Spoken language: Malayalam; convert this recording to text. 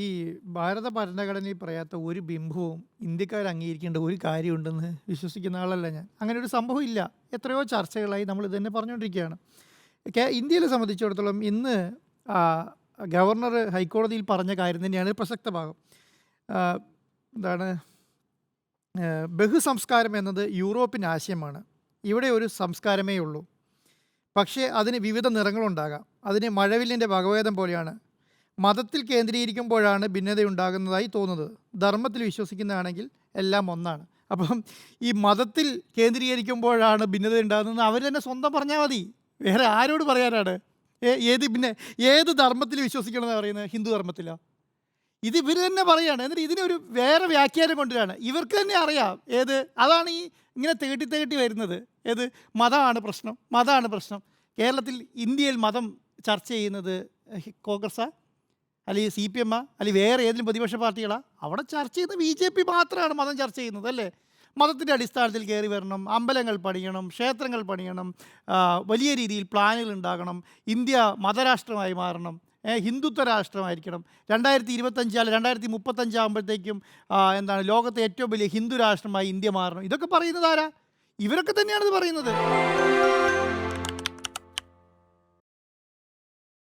ഈ ഭാരത ഭരണഘടനയിൽ പറയാത്ത ഒരു ബിംബവും ഇന്ത്യക്കാർ അംഗീകരിക്കേണ്ട ഒരു കാര്യമുണ്ടെന്ന് വിശ്വസിക്കുന്ന ആളല്ല ഞാൻ. അങ്ങനെ ഒരു സംഭവം ഇല്ല. എത്രയോ ചർച്ചകളായി നമ്മൾ ഇത് തന്നെ പറഞ്ഞുകൊണ്ടിരിക്കുകയാണ്. ഇന്ത്യയിലെ സംബന്ധിച്ചിടത്തോളം ഇന്ന് ഗവർണർ ഹൈക്കോടതിയിൽ പറഞ്ഞ കാര്യം തന്നെയാണ് പ്രസക്ത ഭാഗം. ആ, എന്താണ് ബഹുസംസ്കാരം എന്നത് യൂറോപ്യൻ ആശയമാണ്. ഇവിടെ ഒരു സംസ്കാരമേ ഉള്ളൂ. പക്ഷേ അതിന് വിവിധ നിറങ്ങളുണ്ടാകാം. അതിന് മഴവില്ലിൻ്റെ വകഭേദം പോലെയാണ്. മതത്തിൽ കേന്ദ്രീകരിക്കുമ്പോഴാണ് ഭിന്നതയുണ്ടാകുന്നതായി തോന്നുന്നത്. ധർമ്മത്തിൽ വിശ്വസിക്കുന്നതാണെങ്കിൽ എല്ലാം ഒന്നാണ്. അപ്പം ഈ മതത്തിൽ കേന്ദ്രീകരിക്കുമ്പോഴാണ് ഭിന്നത ഉണ്ടാകുന്നത് അവർ തന്നെ സ്വന്തം പറഞ്ഞാൽ മതി. വേറെ ആരോട് പറയാനാണ്? ഏത് ധർമ്മത്തിൽ വിശ്വസിക്കണമെന്നാണ് പറയുന്നത്? ഹിന്ദു ധർമ്മത്തിലോ? ഇത് ഇവർ തന്നെ പറയാണ്. എന്നിട്ട് ഇതിനൊരു വേറെ വ്യാഖ്യാനം കൊണ്ടുവരാണ്. ഇവർക്ക് തന്നെ അറിയാം അതാണ് ഈ ഇങ്ങനെ തേട്ടി വരുന്നത്. മതമാണ് പ്രശ്നം, മതമാണ് പ്രശ്നം. കേരളത്തിൽ, ഇന്ത്യയിൽ മതം ചർച്ച ചെയ്യുന്നത് കോൺഗ്രസ്സാ, അല്ലെങ്കിൽ CPM അല്ലെങ്കിൽ വേറെ ഏതെങ്കിലും പ്രതിപക്ഷ പാർട്ടികളാണ്? അവിടെ ചർച്ച ചെയ്യുന്നത് BJP മാത്രമാണ് മതം ചർച്ച ചെയ്യുന്നത്, അല്ലേ? മതത്തിൻ്റെ അടിസ്ഥാനത്തിൽ കയറി വരണം, അമ്പലങ്ങൾ പണിയണം, ക്ഷേത്രങ്ങൾ പണിയണം, വലിയ രീതിയിൽ പ്ലാനുകൾ ഉണ്ടാകണം, ഇന്ത്യ മതരാഷ്ട്രമായി മാറണം, ഹിന്ദുത്വ രാഷ്ട്രമായിരിക്കണം, 2025 അല്ല 2035 ആകുമ്പോഴത്തേക്കും ലോകത്തെ ഏറ്റവും വലിയ ഹിന്ദു രാഷ്ട്രമായി ഇന്ത്യ മാറണം. ഇതൊക്കെ പറയുന്നത് ആരാ? ഇവരൊക്കെ തന്നെയാണിത് പറയുന്നത്.